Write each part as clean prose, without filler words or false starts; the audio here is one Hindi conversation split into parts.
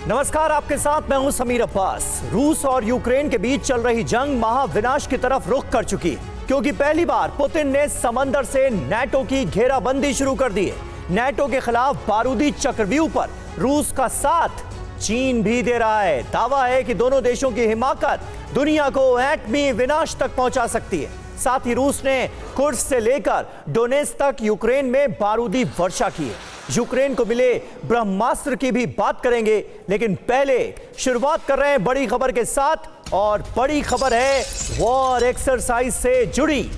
नमस्कार, आपके साथ मैं हूं समीर अब्बास। रूस और यूक्रेन के बीच चल रही जंग महाविनाश की तरफ रुख कर चुकी है, क्योंकि पहली बार पुतिन ने समंदर से नाटो की घेराबंदी शुरू कर दी है। नाटो के खिलाफ बारूदी चक्रव्यूह पर रूस का साथ चीन भी दे रहा है। दावा है कि दोनों देशों की हिमाकत दुनिया को एटमी विनाश तक पहुंचा सकती है। साथ ही रूस ने कुर्स से लेकर डोनेत्स्क तक यूक्रेन में बारूदी वर्षा की है। यूक्रेन को मिले ब्रह्मास्त्र की भी बात करेंगे, लेकिन पहले शुरुआत कर रहे हैं बड़ी खबर के साथ, और बड़ी खबर है वॉर एक्सरसाइज से जुड़ी।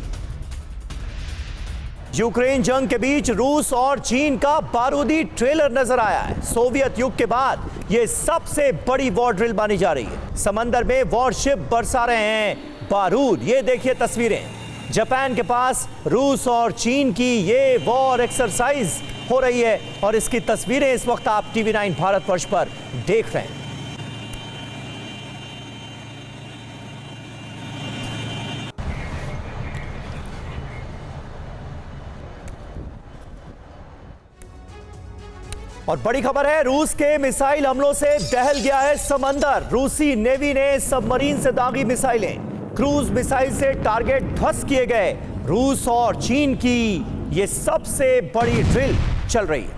यूक्रेन जंग के बीच रूस और चीन का बारूदी ट्रेलर नजर आया है। सोवियत युग के बाद यह सबसे बड़ी वॉर ड्रिल मानी जा रही है। समंदर में वॉरशिप बरसा रहे हैं बारूद। ये देखिए तस्वीरें, जापान के पास रूस और चीन की ये वॉर एक्सरसाइज हो रही है, और इसकी तस्वीरें इस वक्त आप टीवी 9 भारतवर्ष पर देख रहे हैं। और बड़ी खबर है, रूस के मिसाइल हमलों से दहल गया है समंदर। रूसी नेवी ने सबमरीन से दागी मिसाइलें, क्रूज मिसाइल से टारगेट ध्वस्त किए गए। रूस और चीन की यह सबसे बड़ी ड्रिल चल रही है।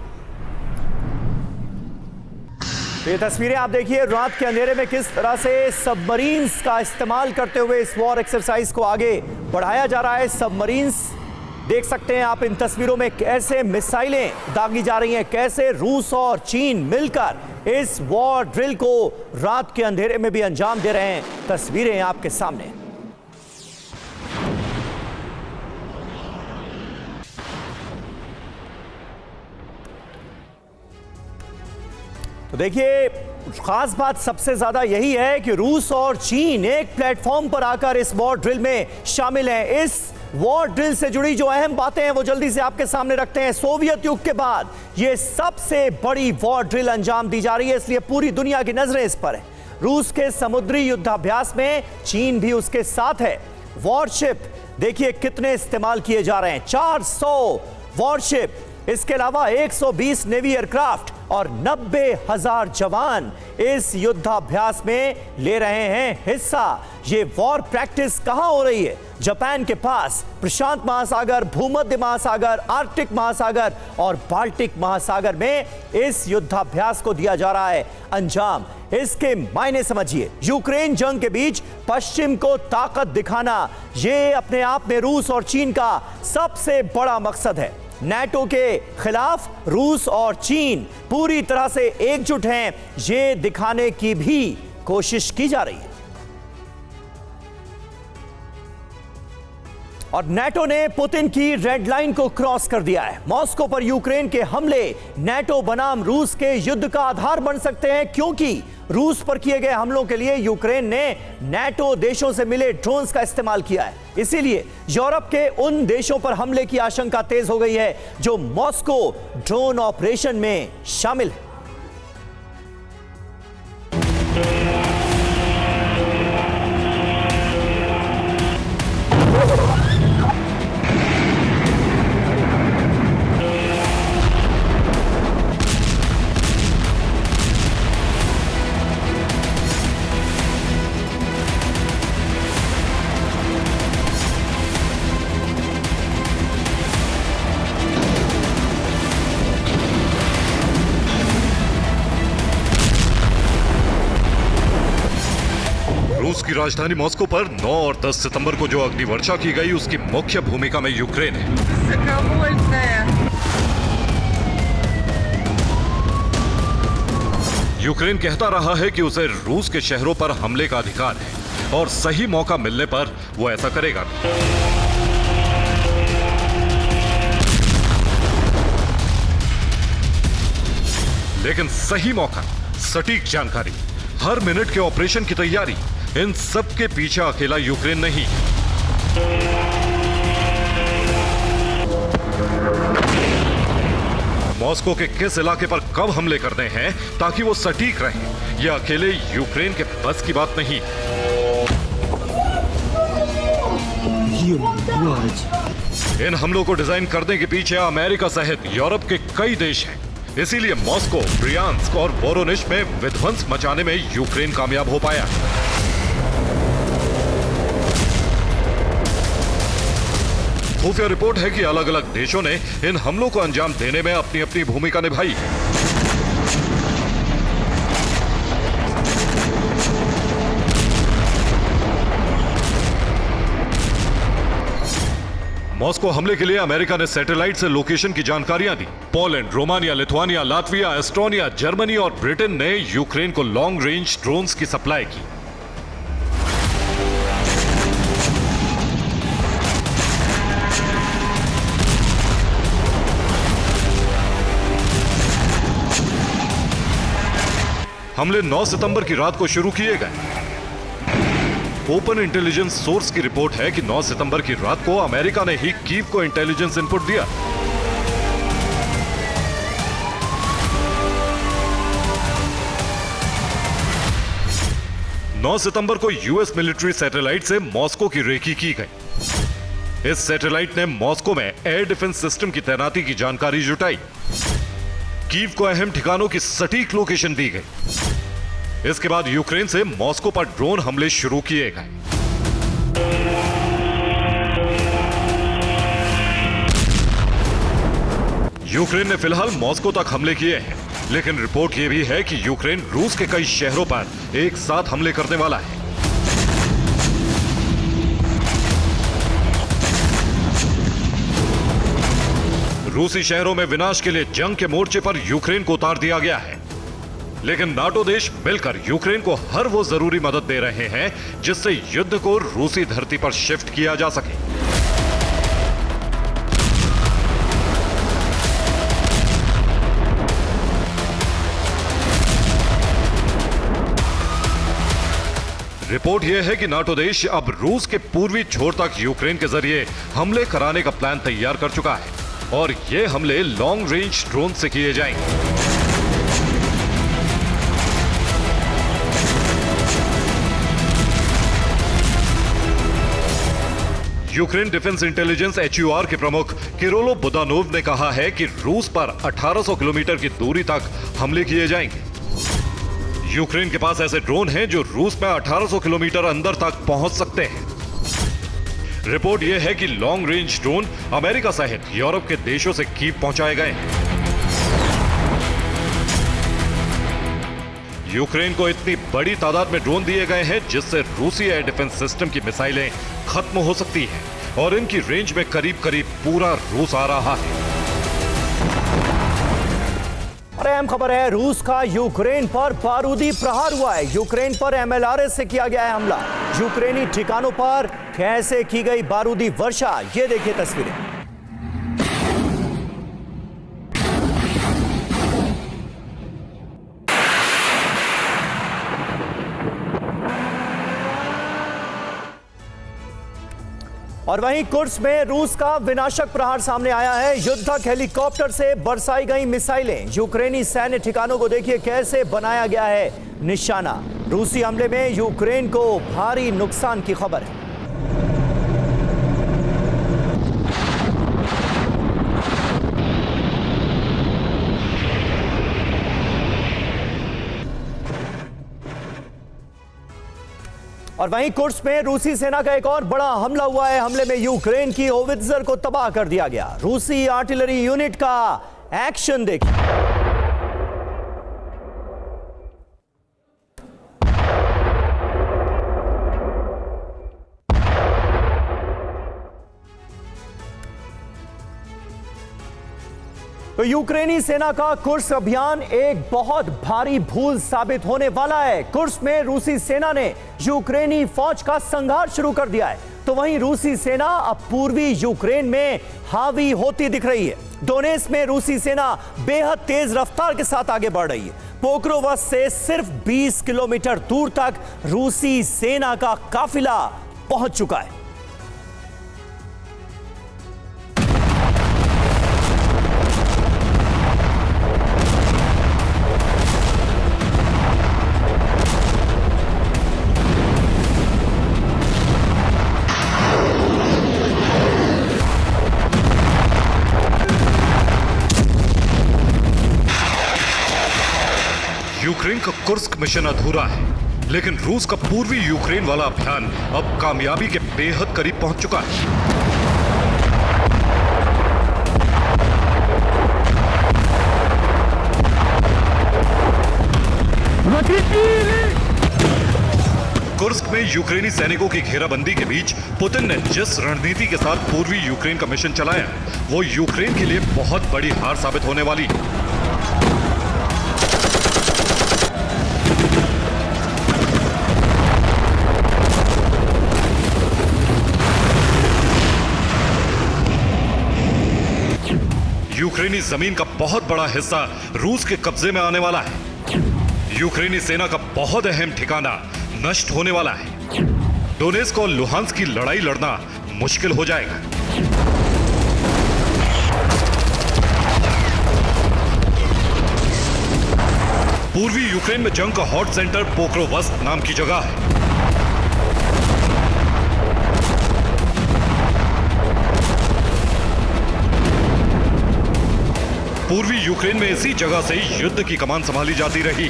तो ये तस्वीरें आप देखिए, रात के अंधेरे में किस तरह से सबमरीन्स का इस्तेमाल करते हुए इस वॉर एक्सरसाइज को आगे बढ़ाया जा रहा है। सबमरीन्स देख सकते हैं आप इन तस्वीरों में, कैसे मिसाइलें दागी जा रही हैं, कैसे रूस और चीन मिलकर इस वॉर ड्रिल को रात के अंधेरे में भी अंजाम दे रहे हैं। तस्वीरें आपके सामने। तो देखिए, खास बात सबसे ज्यादा यही है कि रूस और चीन एक प्लेटफॉर्म पर आकर इस वॉर ड्रिल में शामिल हैं। इस वॉर ड्रिल से जुड़ी जो अहम बातें हैं वो जल्दी से आपके सामने रखते हैं। सोवियत युग के बाद ये सबसे बड़ी वॉर ड्रिल अंजाम दी जा रही है, इसलिए पूरी दुनिया की नजरें इस पर है। रूस के समुद्री युद्धाभ्यास में चीन भी उसके साथ है। वॉरशिप देखिए कितने इस्तेमाल किए जा रहे हैं, 400 वॉरशिप, इसके अलावा 120 नेवी एयरक्राफ्ट और 90,000 जवान इस युद्धाभ्यास में ले रहे हैं हिस्सा। ये वॉर प्रैक्टिस कहां हो रही है? जापान के पास प्रशांत महासागर, भूमध्य महासागर, आर्कटिक महासागर और बाल्टिक महासागर में इस युद्धाभ्यास को दिया जा रहा है अंजाम। इसके मायने समझिए, यूक्रेन जंग के बीच पश्चिम को ताकत दिखाना, यह अपने आप में रूस और चीन का सबसे बड़ा मकसद है। नाटो के खिलाफ रूस और चीन पूरी तरह से एकजुट हैं, ये दिखाने की भी कोशिश की जा रही है। और नाटो ने पुतिन की रेड लाइन को क्रॉस कर दिया है। मॉस्को पर यूक्रेन के हमले नाटो बनाम रूस के युद्ध का आधार बन सकते हैं, क्योंकि रूस पर किए गए हमलों के लिए यूक्रेन ने नाटो देशों से मिले ड्रोन्स का इस्तेमाल किया है। इसीलिए यूरोप के उन देशों पर हमले की आशंका तेज हो गई है जो मॉस्को ड्रोन ऑपरेशन में शामिल है। रूस की राजधानी मॉस्को पर 9 और 10 सितंबर को जो अग्निवर्षा की गई, उसकी मुख्य भूमिका में यूक्रेन है। यूक्रेन कहता रहा है कि उसे रूस के शहरों पर हमले का अधिकार है और सही मौका मिलने पर वो ऐसा करेगा। लेकिन सही मौका, सटीक जानकारी, हर मिनट के ऑपरेशन की तैयारी, इन सब के पीछे अकेला यूक्रेन नहीं। मॉस्को के किस इलाके पर कब हमले करने हैं ताकि वो सटीक रहे, यह अकेले यूक्रेन के बस की बात नहीं। इन हमलों को डिजाइन करने के पीछे अमेरिका सहित यूरोप के कई देश हैं। इसीलिए मॉस्को, ब्रियांस्क और वोरोनिश में विध्वंस मचाने में यूक्रेन कामयाब हो पाया। खुफिया रिपोर्ट है कि अलग अलग देशों ने इन हमलों को अंजाम देने में अपनी अपनी भूमिका निभाई है। मॉस्को हमले के लिए अमेरिका ने सैटेलाइट से लोकेशन की जानकारियां दी। Poland, Romania, Lithuania, Latvia, Estonia, Germany और ब्रिटेन ने यूक्रेन को लॉन्ग रेंज ड्रोन्स की सप्लाई की। हमले 9 सितंबर की रात को शुरू किए गए। ओपन इंटेलिजेंस सोर्स की रिपोर्ट है कि 9 सितंबर की रात को अमेरिका ने ही कीव को इंटेलिजेंस इनपुट दिया। नौ सितंबर को यूएस मिलिट्री सैटेलाइट से मॉस्को की रेकी की गई। इस सैटेलाइट ने मॉस्को में एयर डिफेंस सिस्टम की तैनाती की जानकारी जुटाई। कीव को अहम ठिकानों की सटीक लोकेशन दी गई। इसके बाद यूक्रेन से मॉस्को पर ड्रोन हमले शुरू किए गए। यूक्रेन ने फिलहाल मॉस्को तक हमले किए हैं, लेकिन रिपोर्ट यह भी है कि यूक्रेन रूस के कई शहरों पर एक साथ हमले करने वाला है। रूसी शहरों में विनाश के लिए जंग के मोर्चे पर यूक्रेन को उतार दिया गया है, लेकिन नाटो देश मिलकर यूक्रेन को हर वो जरूरी मदद दे रहे हैं जिससे युद्ध को रूसी धरती पर शिफ्ट किया जा सके। रिपोर्ट यह है कि नाटो देश अब रूस के पूर्वी छोर तक यूक्रेन के जरिए हमले कराने का प्लान तैयार कर चुका है और ये हमले लॉन्ग रेंज ड्रोन से किए जाएंगे। यूक्रेन डिफेंस इंटेलिजेंस एचयूआर के प्रमुख किरोलो बुदानोव ने कहा है कि रूस पर 1800 किलोमीटर की दूरी तक हमले किए जाएंगे। यूक्रेन के पास ऐसे ड्रोन हैं जो रूस में 1800 किलोमीटर अंदर तक पहुंच सकते हैं। रिपोर्ट यह है कि लॉन्ग रेंज ड्रोन अमेरिका सहित यूरोप के देशों से कीव पहुंचाए गए हैं। यूक्रेन को इतनी बड़ी तादाद में ड्रोन दिए गए हैं जिससे रूसी एयर डिफेंस सिस्टम की मिसाइलें खत्म हो सकती हैं और इनकी रेंज में करीब करीब पूरा रूस आ रहा है। और अहम खबर है, रूस का यूक्रेन पर बारूदी प्रहार हुआ है। यूक्रेन पर एमएलआरएस से किया गया है हमला। यूक्रेनी ठिकानों पर कैसे की गई बारूदी वर्षा, ये देखिए तस्वीरें। और वहीं कुर्स्क में रूस का विनाशक प्रहार सामने आया है। युद्धक हेलीकॉप्टर से बरसाई गई मिसाइलें। यूक्रेनी सैन्य ठिकानों को देखिए कैसे बनाया गया है निशाना। रूसी हमले में यूक्रेन को भारी नुकसान की खबर है। और वहीं कुर्स्क में रूसी सेना का एक और बड़ा हमला हुआ है। हमले में यूक्रेन की होवित्जर को तबाह कर दिया गया। रूसी आर्टिलरी यूनिट का एक्शन देखिए। तो यूक्रेनी सेना का कुर्स्क अभियान एक बहुत भारी भूल साबित होने वाला है। कुर्स्क में रूसी सेना ने यूक्रेनी फौज का संघार शुरू कर दिया है, तो वहीं रूसी सेना अब पूर्वी यूक्रेन में हावी होती दिख रही है। डोनेत्स्क में रूसी सेना बेहद तेज रफ्तार के साथ आगे बढ़ रही है। पोक्रोवस्क से सिर्फ 20 किलोमीटर दूर तक रूसी सेना का काफिला पहुंच चुका है। का कुर्स्क मिशन अधूरा है, लेकिन रूस का पूर्वी यूक्रेन वाला अभियान अब कामयाबी के बेहद करीब पहुंच चुका है। कुर्स्क में यूक्रेनी सैनिकों की घेराबंदी के बीच पुतिन ने जिस रणनीति के साथ पूर्वी यूक्रेन का मिशन चलाया, वो यूक्रेन के लिए बहुत बड़ी हार साबित होने वाली है। यूक्रेनी जमीन का बहुत बड़ा हिस्सा रूस के कब्जे में आने वाला है। यूक्रेनी सेना का बहुत अहम ठिकाना नष्ट होने वाला है। डोनेस्क और लुहांस्क की लड़ाई लड़ना मुश्किल हो जाएगा। पूर्वी यूक्रेन में जंग का हॉट सेंटर पोक्रोवस्क नाम की जगह है। पूर्वी यूक्रेन में इसी जगह से युद्ध की कमान संभाली जाती रही।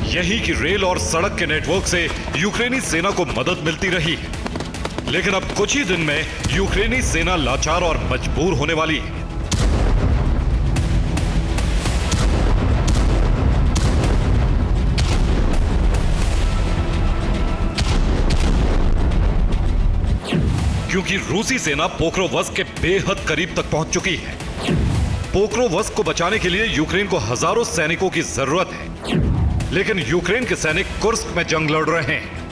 यही कि रेल और सड़क के नेटवर्क से यूक्रेनी सेना को मदद मिलती रही है। लेकिन अब कुछ ही दिन में यूक्रेनी सेना लाचार और मजबूर होने वाली है। क्योंकि रूसी सेना पोक्रोवस्क के बेहद करीब तक पहुंच चुकी है। पोक्रोवस्क को बचाने के लिए यूक्रेन को हजारों सैनिकों की जरूरत है, लेकिन यूक्रेन के सैनिक कुर्स्क में जंग लड़ रहे हैं।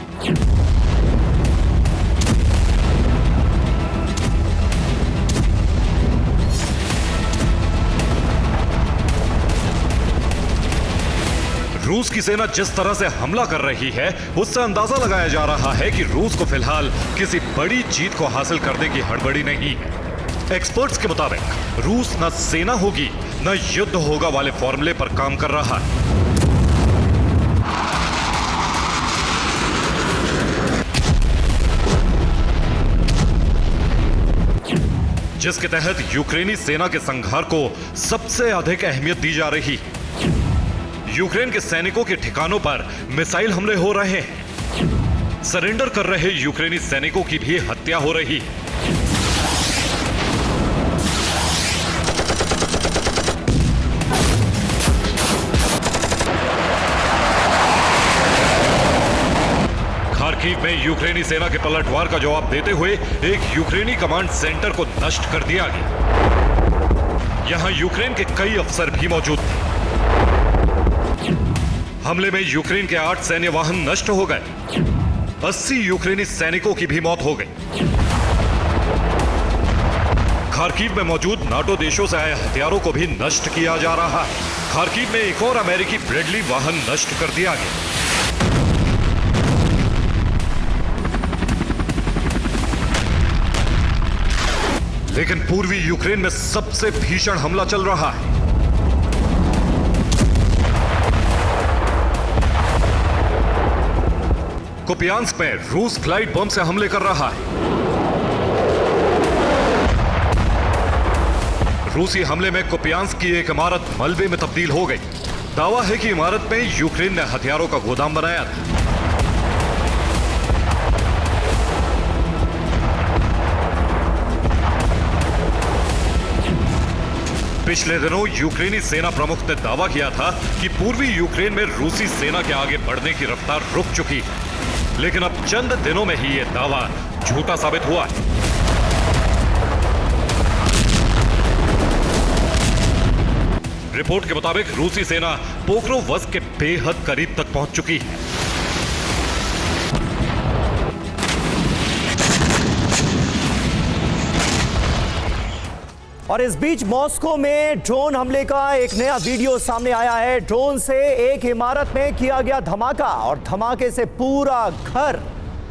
रूस की सेना जिस तरह से हमला कर रही है, उससे अंदाजा लगाया जा रहा है कि रूस को फिलहाल किसी बड़ी जीत को हासिल करने की हड़बड़ी नहीं है। एक्सपर्ट्स के मुताबिक रूस न सेना होगी न युद्ध होगा वाले फॉर्मूले पर काम कर रहा है। जिसके तहत यूक्रेनी सेना के संघार को सबसे अधिक अहमियत दी जा रही है। यूक्रेन के सैनिकों के ठिकानों पर मिसाइल हमले हो रहे हैं। सरेंडर कर रहे यूक्रेनी सैनिकों की भी हत्या हो रही है। खार्किव में यूक्रेनी सेना के पलटवार का जवाब देते हुए एक यूक्रेनी कमांड सेंटर को नष्ट कर दिया गया। यहां यूक्रेन के कई अफसर भी मौजूद थे। हमले में यूक्रेन के 8 सैन्य वाहन नष्ट हो गए। 80 यूक्रेनी सैनिकों की भी मौत हो गई। खार्किव में मौजूद नाटो देशों से आए हथियारों को भी नष्ट किया जा रहा है। खार्किव में एक और अमेरिकी ब्रेडली वाहन नष्ट कर दिया गया। लेकिन पूर्वी यूक्रेन में सबसे भीषण हमला चल रहा है। कुपियांस्क में रूस फ्लाइट बम से हमले कर रहा है। रूसी हमले में कुपियांस्क की एक इमारत मलबे में तब्दील हो गई। दावा है कि इमारत में यूक्रेन ने हथियारों का गोदाम बनाया था। पिछले दिनों यूक्रेनी सेना प्रमुख ने दावा किया था कि पूर्वी यूक्रेन में रूसी सेना के आगे बढ़ने की रफ्तार रुक चुकी है, लेकिन अब चंद दिनों में ही यह दावा झूठा साबित हुआ है। रिपोर्ट के मुताबिक रूसी सेना पोक्रोवस्क के बेहद करीब तक पहुंच चुकी है। और इस बीच मॉस्को में ड्रोन हमले का एक नया वीडियो सामने आया है। ड्रोन से एक इमारत में किया गया धमाका और धमाके से पूरा घर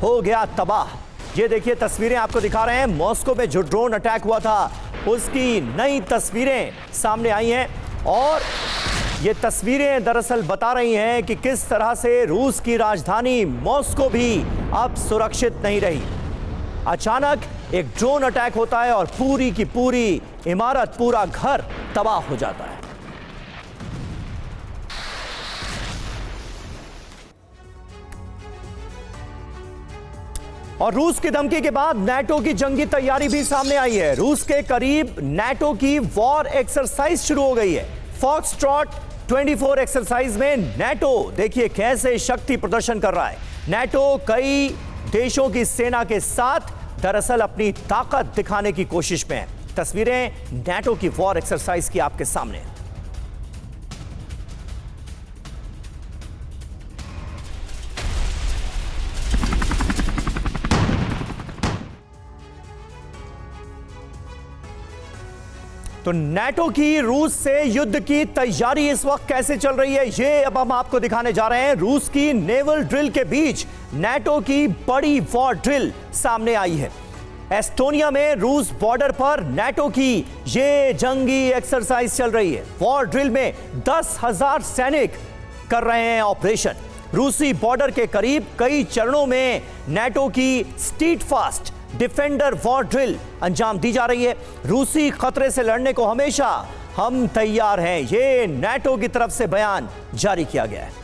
हो गया तबाह। ये देखिए तस्वीरें आपको दिखा रहे हैं। मॉस्को में जो ड्रोन अटैक हुआ था उसकी नई तस्वीरें सामने आई हैं और ये तस्वीरें दरअसल बता रही हैं कि किस तरह से रूस की राजधानी मॉस्को भी अब सुरक्षित नहीं रही। अचानक एक ड्रोन अटैक होता है और पूरी की पूरी इमारत, पूरा घर तबाह हो जाता है। और रूस की धमकी के बाद नाटो की जंगी तैयारी भी सामने आई है। रूस के करीब नाटो की वॉर एक्सरसाइज शुरू हो गई है। फॉक्सट्रॉट 24 एक्सरसाइज में नाटो देखिए कैसे शक्ति प्रदर्शन कर रहा है। नाटो कई देशों की सेना के साथ दरअसल अपनी ताकत दिखाने की कोशिश में है। तस्वीरें नाटो की वॉर एक्सरसाइज की आपके सामने है। तो नाटो की रूस से युद्ध की तैयारी इस वक्त कैसे चल रही है, ये अब हम आपको दिखाने जा रहे हैं। रूस की नेवल ड्रिल के बीच नाटो की बड़ी वॉर ड्रिल सामने आई है। एस्टोनिया में रूस बॉर्डर पर नाटो की ये जंगी एक्सरसाइज चल रही है। वॉर ड्रिल में 10,000 सैनिक कर रहे हैं ऑपरेशन। रूसी बॉर्डर के करीब कई चरणों में नाटो की street fast defender war drill अंजाम दी जा रही है। रूसी खतरे से लड़ने को हमेशा हम तैयार हैं, ये नाटो की तरफ से बयान जारी किया गया है।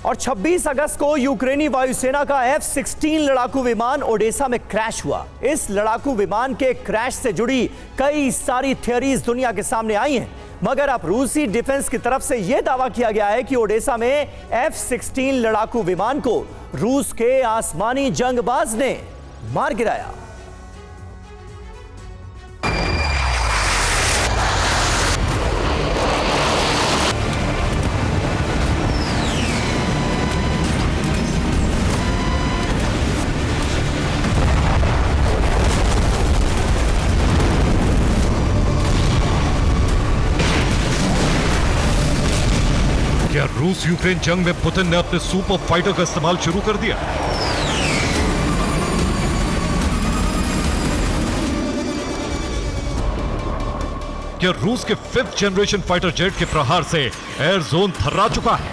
और 26 अगस्त को यूक्रेनी वायुसेना का F-16 लड़ाकू विमान ओडेसा में क्रैश हुआ। इस लड़ाकू विमान के क्रैश से जुड़ी कई सारी थियरीज दुनिया के सामने आई हैं, मगर अब रूसी डिफेंस की तरफ से यह दावा किया गया है कि ओडेसा में F-16 लड़ाकू विमान को रूस के आसमानी जंगबाज ने मार गिराया। क्या रूस यूक्रेन जंग में पुतिन ने अपने सुपर फाइटर का इस्तेमाल शुरू कर दिया? क्या रूस के 5th जनरेशन फाइटर जेट के प्रहार से एयर जोन थर्रा चुका है?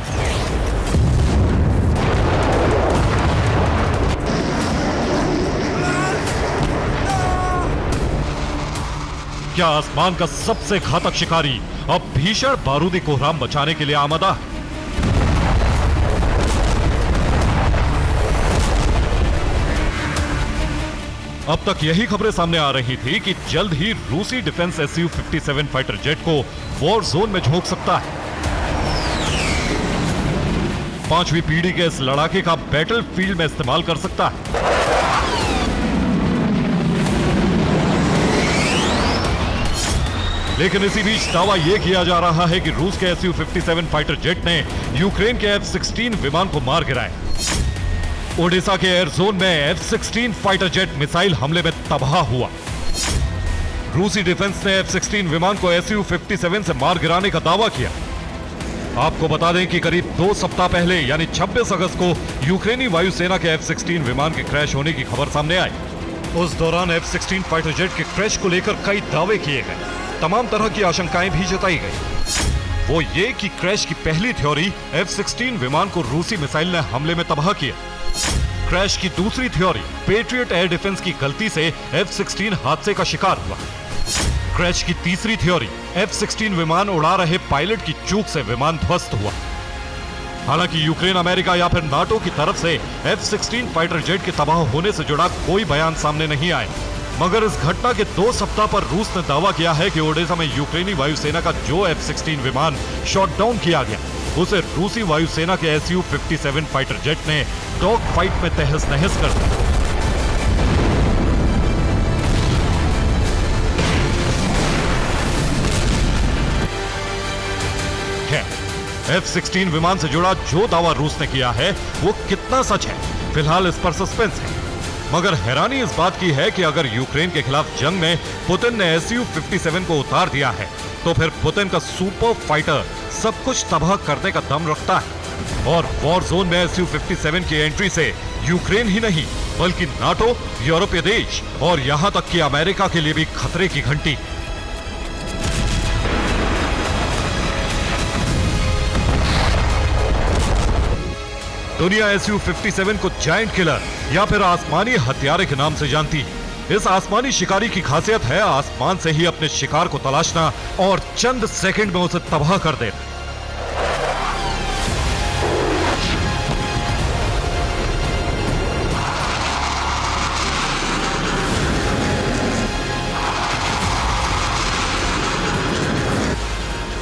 क्या आसमान का सबसे घातक शिकारी अब भीषण बारूदी कोहराम मचाने के लिए आमादा है? अब तक यही खबरें सामने आ रही थी कि जल्द ही रूसी डिफेंस Su-57 फाइटर जेट को वॉर जोन में झोंक सकता है। 5वीं पीढ़ी के इस लड़ाके का बैटल फील्ड में इस्तेमाल कर सकता है। लेकिन इसी बीच दावा यह किया जा रहा है कि रूस के Su-57 फाइटर जेट ने यूक्रेन के F-16 विमान को मार गिराया। ओडेसा के एयर जोन में F-16 फाइटर जेट मिसाइल हमले में तबाह हुआ। रूसी डिफेंस ने F-16 विमान को Su-57 से मार गिराने का दावा किया। आपको बता दें कि करीब 2 सप्ताह पहले यानी 26 अगस्त को यूक्रेनी वायुसेना के F-16 विमान के क्रैश होने की खबर सामने आई। उस दौरान F-16 फाइटर जेट के क्रैश को लेकर कई दावे किए गए, तमाम तरह की आशंकाएं भी जताई गई। वो ये कि क्रैश की पहली थ्योरी F-16 विमान को रूसी मिसाइल ने हमले में तबाह किया। क्रैश की दूसरी थ्योरी पेट्रियट एयर डिफेंस की गलती से F-16 हादसे का शिकार हुआ। क्रैश की तीसरी थ्योरी F-16 विमान उड़ा रहे पायलट की चूक से विमान ध्वस्त हुआ। हालांकि यूक्रेन, अमेरिका या फिर नाटो की तरफ से F-16 फाइटर जेट के तबाह होने से जुड़ा कोई बयान सामने नहीं आया, मगर इस घटना के 2 सप्ताह पर रूस ने दावा किया है कि ओडेसा में यूक्रेनी वायुसेना का जो F-16 विमान शॉट डाउन किया गया, उसे रूसी वायुसेना के Su-57 फाइटर जेट ने डॉग फाइट में तहस नहस कर दिया। F-16 विमान से जुड़ा जो दावा रूस ने किया है वो कितना सच है, फिलहाल इस पर सस्पेंस है। मगर हैरानी इस बात की है कि अगर यूक्रेन के खिलाफ जंग में पुतिन ने Su-57 को उतार दिया है, तो फिर पुतिन का सुपर फाइटर सब कुछ तबाह करने का दम रखता है। और वॉर जोन में Su-57 की एंट्री से यूक्रेन ही नहीं बल्कि नाटो, यूरोपीय देश और यहां तक कि अमेरिका के लिए भी खतरे की घंटी। दुनिया SU-57 को जायंट किलर या फिर आसमानी हथियारे के नाम से जानती है। इस आसमानी शिकारी की खासियत है आसमान से ही अपने शिकार को तलाशना और चंद सेकंड में उसे तबाह कर देना।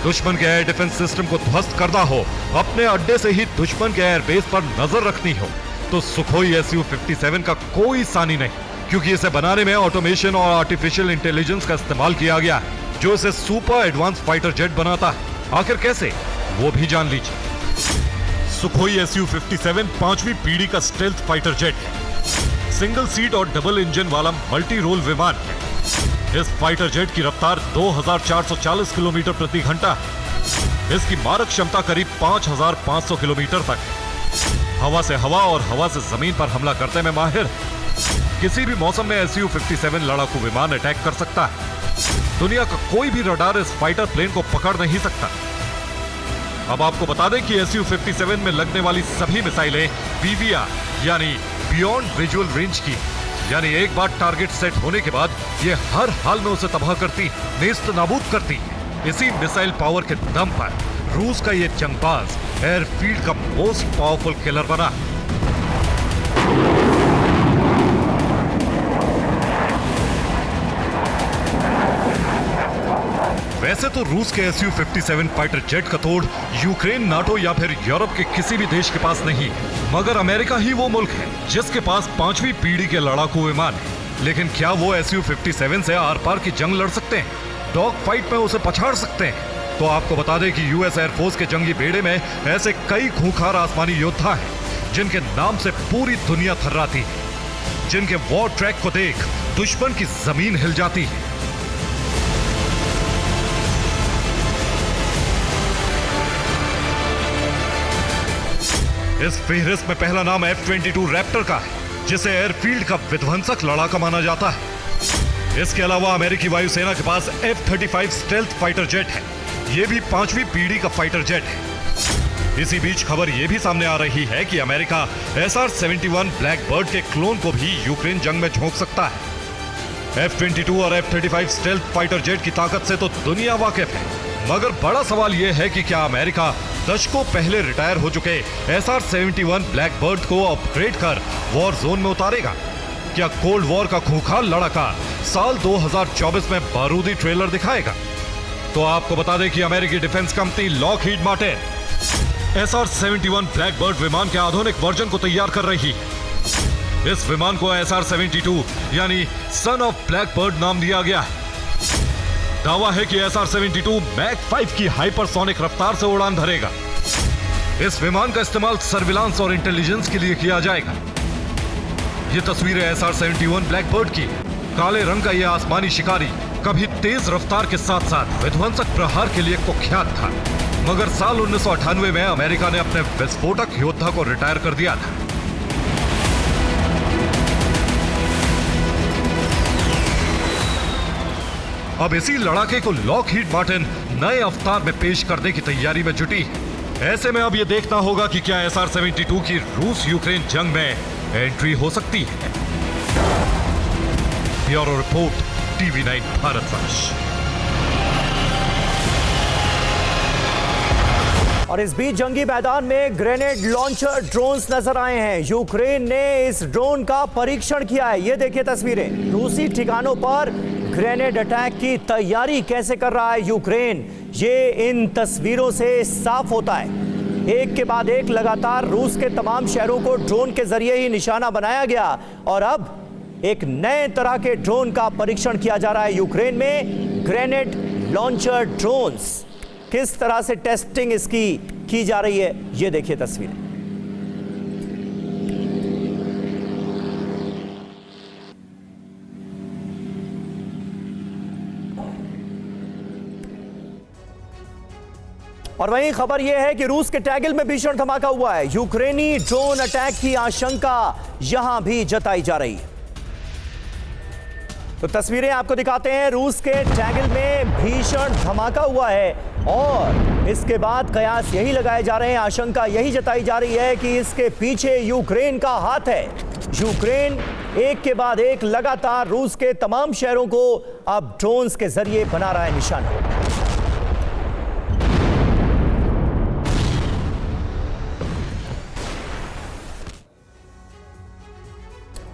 दुश्मन के एयर डिफेंस सिस्टम को ध्वस्त करना हो, अपने अड्डे से ही दुश्मन के एयरबेस पर नजर रखनी हो, तो सुखोई SU-57 का कोई सानी नहीं, क्योंकि इसे बनाने में ऑटोमेशन और आर्टिफिशियल इंटेलिजेंस का इस्तेमाल किया गया है, जो इसे सुपर एडवांस फाइटर जेट बनाता है। आखिर कैसे, वो भी जान लीजिए। सुखोई SU-57 5वीं पीढ़ी का स्टेल्थ फाइटर जेट है। सिंगल सीट और डबल इंजन वाला मल्टी रोल विमान है। इस फाइटर जेट की रफ्तार 2440 किलोमीटर प्रति घंटा है। इसकी मारक क्षमता करीब 5500 किलोमीटर तक है। हवा से हवा और हवा से जमीन पर हमला करने में माहिर है। किसी भी मौसम में SU-57 लड़ाकू विमान अटैक कर सकता है। दुनिया का कोई भी रडार इस फाइटर प्लेन को पकड़ नहीं सकता। अब आपको बता दें कि SU-57 में लगने वाली सभी मिसाइलें BVR यानी बियॉन्ड विजुअल रेंज की, यानी एक बार टारगेट सेट होने के बाद ये हर हाल में उसे तबाह करती, नेस्त नाबूद करती। इसी मिसाइल पावर के दम पर रूस का ये जंगबाज एयरफील्ड का मोस्ट पावरफुल किलर बना। वैसे तो रूस के SU-57 फाइटर जेट का तोड़ यूक्रेन, नाटो या फिर यूरोप के किसी भी देश के पास नहीं है, मगर अमेरिका ही वो मुल्क है जिसके पास 5वीं पीढ़ी के लड़ाकू विमान है। लेकिन क्या वो SU-57 से आर पार की जंग लड़ सकते हैं, डॉग फाइट में उसे पछाड़ सकते हैं? तो आपको बता दें कि यूएस एयरफोर्स के जंगी बेड़े में ऐसे कई खूंखार आसमानी योद्धा हैं जिनके नाम से पूरी दुनिया थर्राती है, जिनके वॉर ट्रैक को देख दुश्मन की जमीन हिल जाती है। इस फहरिस्त में पहला नाम F-22 रैप्टर का है, जिसे एयरफील्ड का विध्वंसक लड़ाका माना जाता है। इसके अलावा अमेरिकी वायुसेना के पास F-35 स्टेल्थ फाइटर जेट है। यह भी 5वीं पीढ़ी का फाइटर जेट है। इसी बीच खबर यह भी सामने आ रही है कि अमेरिका SR-71 ब्लैक बर्ड के क्लोन को भी यूक्रेन जंग में झोंक सकता है। F-22 और F-35 स्टेल्थ फाइटर जेट की ताकत से तो दुनिया वाकिफ है, मगर बड़ा सवाल यह है कि क्या अमेरिका दशकों पहले रिटायर हो चुके SR-71 ब्लैक बर्ड को अपग्रेड कर वॉर जोन में उतारेगा? क्या कोल्ड वॉर का खूंखार लड़ाका साल 2024 में बारूदी ट्रेलर दिखाएगा? तो आपको बता दें कि अमेरिकी defence company Lockheed Martin SR-71 black bird विमान के आधुनिक वर्जन को तैयार कर रही है। इस विमान को SR-72 यानी सन ऑफ ब्लैक बर्ड नाम दिया गया है। दावा है कि SR-72 मैक 5 की हाइपरसोनिक रफ्तार से उड़ान भरेगा। इस विमान का इस्तेमाल सर्विलांस और इंटेलिजेंस के लिए किया जाएगा। ये तस्वीर है SR-71 ब्लैक बर्ड की। काले रंग का यह आसमानी शिकारी कभी तेज रफ्तार के साथ साथ विध्वंसक प्रहार के लिए कुख्यात था, मगर साल 1998 में अमेरिका ने अपने विस्फोटक योद्धा को रिटायर कर दिया था। अब इसी लड़ाके को लॉकहीड मार्टिन नए अवतार में पेश करने की तैयारी में जुटी है। ऐसे में अब यह देखना होगा कि क्या SR-72 की रूस यूक्रेन जंग में एंट्री हो सकती है। Bureau report, TV9 Bharatvarsh. और इस बीच जंगी मैदान में ग्रेनेड लॉन्चर ड्रोन्स नजर आए हैं। यूक्रेन ने इस ड्रोन का परीक्षण किया है। ये देखिए तस्वीरें, रूसी ठिकानों पर ग्रेनेड अटैक की तैयारी कैसे कर रहा है यूक्रेन, ये इन तस्वीरों से साफ होता है। एक के बाद एक लगातार रूस के तमाम शहरों को ड्रोन के जरिए ही निशाना बनाया गया और अब एक नए तरह के ड्रोन का परीक्षण किया जा रहा है यूक्रेन में। ग्रेनेड लॉन्चर ड्रोन्स, किस तरह से टेस्टिंग इसकी की जा रही है, ये देखिए तस्वीरें। और वहीं खबर यह है कि रूस के टैगिल में भीषण धमाका हुआ है। यूक्रेनी ड्रोन अटैक की आशंका यहां भी जताई जा रही है। तो तस्वीरें आपको दिखाते हैं। रूस के टैंगल में भीषण धमाका हुआ है और इसके बाद कयास यही लगाए जा रहे हैं, आशंका यही जताई जा रही है कि इसके पीछे यूक्रेन का हाथ है। यूक्रेन एक के बाद एक लगातार रूस के तमाम शहरों को अब ड्रोन्स के जरिए बना रहा है निशाना।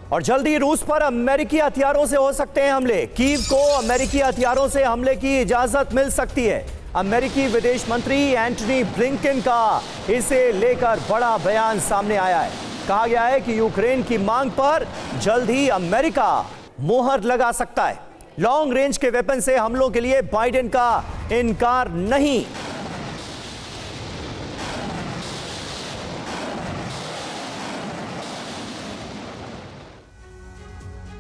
और जल्दी रूस पर अमेरिकी हथियारों से हो सकते हैं हमले। कीव को अमेरिकी हथियारों से हमले की इजाजत मिल सकती है। अमेरिकी विदेश मंत्री एंटनी ब्लिंकन का इसे लेकर बड़ा बयान सामने आया है। कहा गया है कि यूक्रेन की मांग पर जल्द ही अमेरिका मोहर लगा सकता है। लॉन्ग रेंज के वेपन से हमलों के लिए बाइडेन का इनकार नहीं।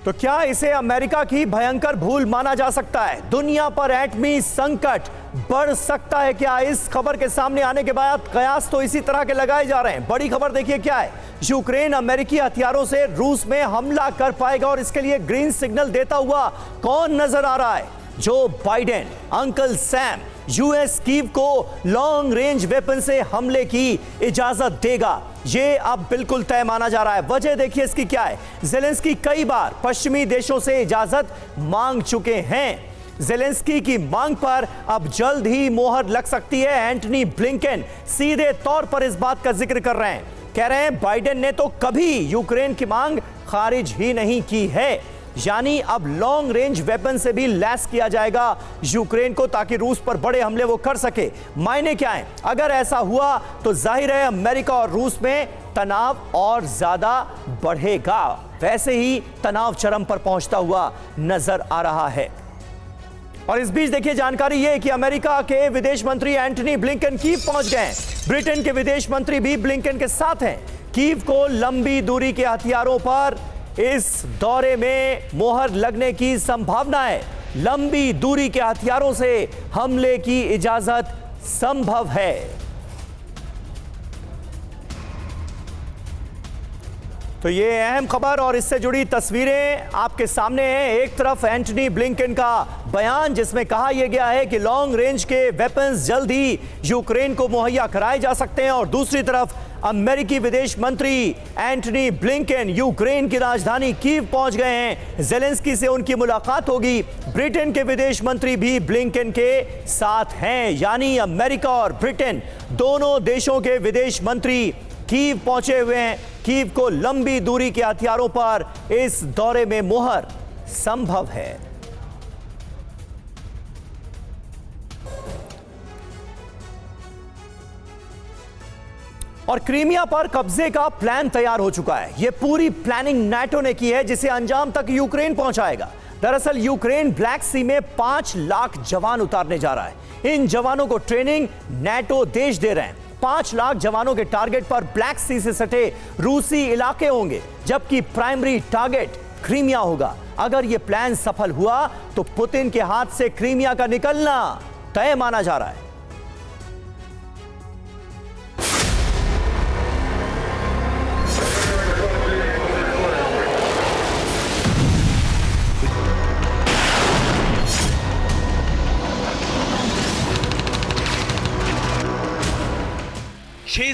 तो क्या इसे अमेरिका की भयंकर भूल माना जा सकता है? दुनिया पर एटमी संकट बढ़ सकता है क्या? इस खबर के सामने आने के बाद कयास तो इसी तरह के लगाए जा रहे हैं। बड़ी खबर देखिए क्या है। यूक्रेन अमेरिकी हथियारों से रूस में हमला कर पाएगा और इसके लिए ग्रीन सिग्नल देता हुआ कौन नजर आ रहा है? Joe Biden, uncle Sam US Kyiv को लॉन्ग रेंज वेपन से हमले की इजाजत देगा। ये अब बिल्कुल तय माना जा रहा है। वजह देखिए इसकी क्या है। ज़ेलेंस्की कई बार पश्चिमी देशों से इजाजत मांग चुके हैं। ज़ेलेंस्की की मांग पर अब जल्द ही मोहर लग सकती है। एंटनी ब्लिंकन सीधे तौर पर इस बात का जिक्र कर रहे हैं। कह रहे हैं बाइडेन ने तो कभी यूक्रेन की मांग खारिज ही नहीं की है। यानी अब लॉन्ग रेंज वेपन से भी लैस किया जाएगा यूक्रेन को, ताकि रूस पर बड़े हमले वो कर सके। मायने क्या है? अगर ऐसा हुआ तो जाहिर है अमेरिका और रूस में तनाव और ज्यादा बढ़ेगा। वैसे ही तनाव चरम पर पहुंचता हुआ नजर आ रहा है। और इस बीच देखिए जानकारी यह कि अमेरिका के विदेश मंत्री एंटनी ब्लिंकन कीव पहुंच गए हैं। ब्रिटेन के विदेश मंत्री भी ब्लिंकन के साथ हैं। कीव को लंबी दूरी के हथियारों पर इस दौरे में मोहर लगने की संभावना है। लंबी दूरी के हथियारों से हमले की इजाजत संभव है। तो ये अहम खबर और इससे जुड़ी तस्वीरें आपके सामने हैं। एक तरफ एंटनी ब्लिंकन का बयान जिसमें कहा यह गया है कि लॉन्ग रेंज के वेपन्स जल्द ही यूक्रेन को मुहैया कराए जा सकते हैं, और दूसरी तरफ अमेरिकी विदेश मंत्री एंटनी ब्लिंकन यूक्रेन की राजधानी कीव पहुंच गए हैं। ज़ेलेंस्की से उनकी मुलाकात होगी। ब्रिटेन के विदेश मंत्री भी ब्लिंकन के साथ हैं। यानी अमेरिका और ब्रिटेन दोनों देशों के विदेश मंत्री कीव पहुंचे हुए हैं। कीव को लंबी दूरी के हथियारों पर इस दौरे में मोहर संभव है। और क्रीमिया पर कब्जे का प्लान तैयार हो चुका है। यह पूरी प्लानिंग नाटो ने की है, जिसे अंजाम तक यूक्रेन पहुंचाएगा। दरअसल यूक्रेन ब्लैक सी में 5 लाख जवान उतारने जा रहा है। इन जवानों को ट्रेनिंग नाटो देश दे रहे हैं। 5 लाख जवानों के टारगेट पर ब्लैक सी से सटे रूसी इलाके होंगे, जबकि प्राइमरी टारगेट क्रीमिया होगा। अगर यह प्लान सफल हुआ तो पुतिन के हाथ से क्रीमिया का निकलना तय माना जा रहा है।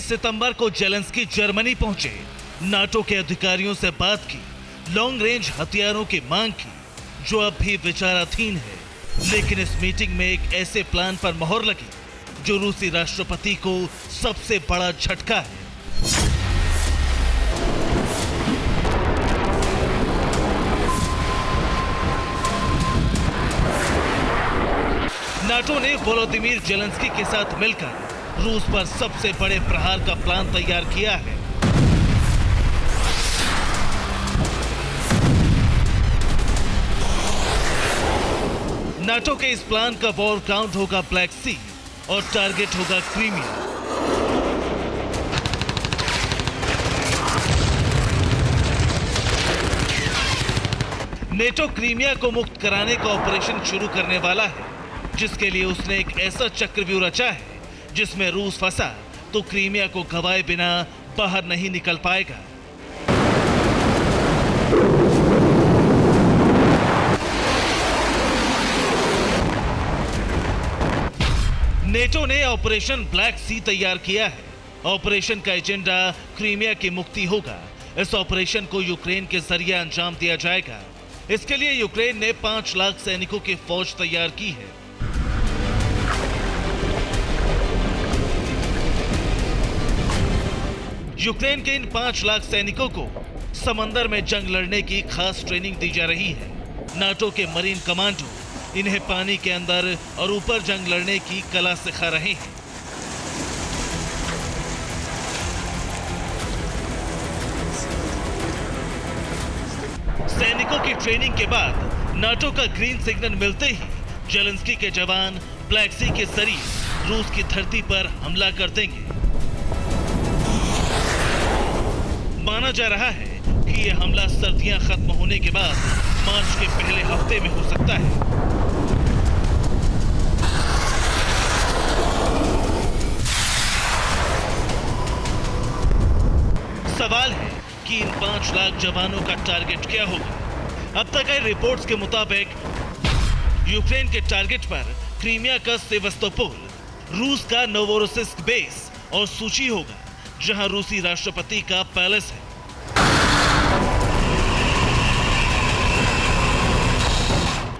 सितंबर को ज़ेलेंस्की जर्मनी पहुंचे, नाटो के अधिकारियों से बात की, लॉन्ग रेंज हथियारों की मांग की, जो अब भी विचाराधीन है। लेकिन इस मीटिंग में एक ऐसे प्लान पर मोहर लगी जो रूसी राष्ट्रपति को सबसे बड़ा झटका है। नाटो ने वोलोदिमीर ज़ेलेंस्की के साथ मिलकर रूस पर सबसे बड़े प्रहार का प्लान तैयार किया है। नाटो के इस प्लान का वॉर ग्राउंड होगा ब्लैक सी और टारगेट होगा क्रीमिया। नेटो क्रीमिया को मुक्त कराने का ऑपरेशन शुरू करने वाला है, जिसके लिए उसने एक ऐसा चक्रव्यूह रचा है जिसमें रूस फंसा तो क्रीमिया को गंवाए बिना बाहर नहीं निकल पाएगा। नेटो ने ऑपरेशन ब्लैक सी तैयार किया है। ऑपरेशन का एजेंडा क्रीमिया की मुक्ति होगा। इस ऑपरेशन को यूक्रेन के जरिए अंजाम दिया जाएगा। इसके लिए यूक्रेन ने 5 लाख सैनिकों की फौज तैयार की है। यूक्रेन के इन 5 लाख सैनिकों को समंदर में जंग लड़ने की खास ट्रेनिंग दी जा रही है। नाटो के मरीन कमांडो इन्हें पानी के अंदर और ऊपर जंग लड़ने की कला सिखा रहे हैं। सैनिकों की ट्रेनिंग के बाद नाटो का ग्रीन सिग्नल मिलते ही जेलेंस्की के जवान ब्लैक सी के जरिए रूस की धरती पर हमला कर देंगे। माना जा रहा है कि यह हमला सर्दियां खत्म होने के बाद मार्च के पहले हफ्ते में हो सकता है। सवाल है कि इन 5 लाख जवानों का टारगेट क्या होगा। अब तक आई रिपोर्ट्स के मुताबिक यूक्रेन के टारगेट पर क्रीमिया का सेवास्तोपोल, रूस का नोवोरोसिस्क बेस और सूची होगा, जहां रूसी राष्ट्रपति का पैलेस है।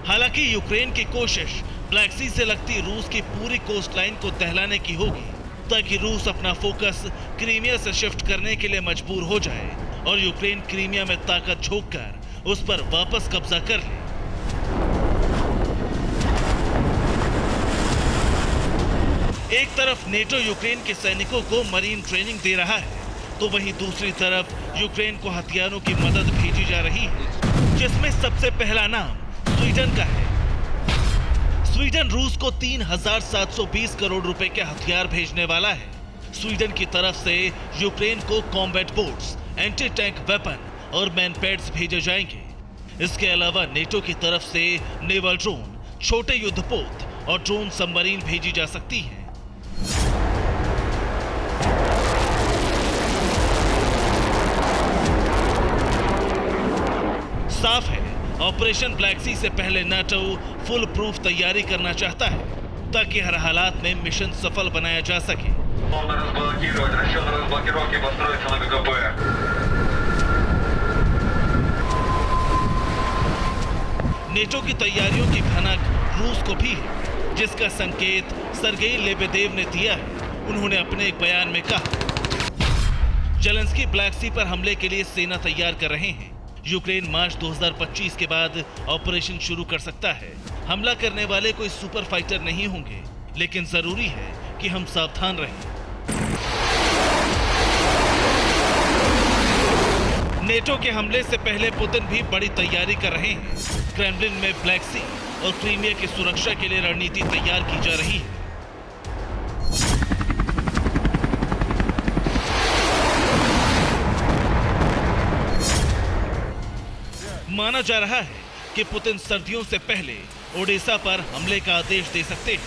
हालांकि यूक्रेन की कोशिश ब्लैक सी से लगती रूस की पूरी कोस्ट लाइन को दहलाने की होगी, ताकि रूस अपना फोकस क्रीमिया से शिफ्ट करने के लिए मजबूर हो जाए और यूक्रेन क्रीमिया में ताकत झोंककर उस पर वापस कब्जा कर ले। एक तरफ नेटो यूक्रेन के सैनिकों को मरीन ट्रेनिंग दे रहा है, तो वहीं दूसरी तरफ यूक्रेन को हथियारों की मदद भेजी जा रही है, जिसमें सबसे पहला नाम स्वीडन का है। स्वीडन रूस को 3,720 करोड़ रुपए के हथियार भेजने वाला है। स्वीडन की तरफ से यूक्रेन को combat boats, anti tank weapon और मैनपैड्स भेजे जाएंगे। इसके अलावा नेटो की तरफ से नेवल ड्रोन, छोटे युद्धपोत और ड्रोन सबमरीन भेजी जा सकती है। साफ है, ऑपरेशन ब्लैक सी से पहले नाटो फुल प्रूफ तैयारी करना चाहता है, ताकि हर हालात में मिशन सफल बनाया जा सके। नेटो की तैयारियों की भनक रूस को भी है, जिसका संकेत सर्गेई लेबेदेव ने दिया है। उन्होंने अपने एक बयान में कहा, जेलेंस्की ब्लैक सी पर हमले के लिए सेना तैयार कर रहे हैं। यूक्रेन मार्च 2025 के बाद ऑपरेशन शुरू कर सकता है। हमला करने वाले कोई सुपर फाइटर नहीं होंगे, लेकिन जरूरी है कि हम सावधान रहें। नेटो के हमले से पहले पुतिन भी बड़ी तैयारी कर रहे हैं। क्रेमलिन में ब्लैक सी और क्रीमिया की सुरक्षा के लिए रणनीति तैयार की जा रही है। माना जा रहा है कि पुतिन सर्दियों से पहले ओडेसा पर हमले का आदेश दे सकते हैं।